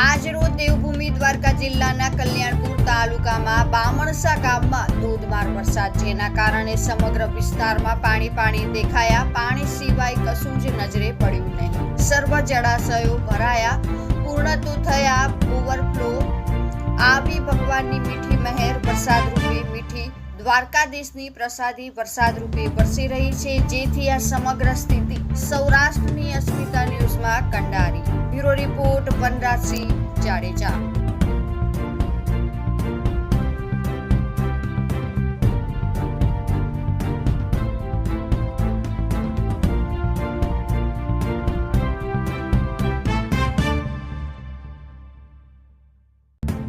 આજ રોજ દેવભૂમિ દ્વારકા જિલ્લાના કલ્યાણપુર તાલુકામાં બામણસા ગામમાં ધોધમાર વરસાદ, જેના કારણે સમગ્ર વિસ્તારમાં પાણી દેખાયા. પાણી સિવાય કશું જ નજરે પડ્યું નહીં. સર્વ જળાશયો ભરાયા, પૂર્ણત્વ થયા, ઓવરફ્લો આવી ભગવાનની મીઠી મહેર વરસાદ રૂપે મીઠી દ્વારકાધીશની પ્રસાદી વરસાદ રૂપે વરસી રહી છે, જેથી આ સમગ્ર સ્થિતિ સૌરાષ્ટ્રની અસ્મિતા ન્યૂઝમાં કંડારી. Bureau report Vanrajsinh Jadeja.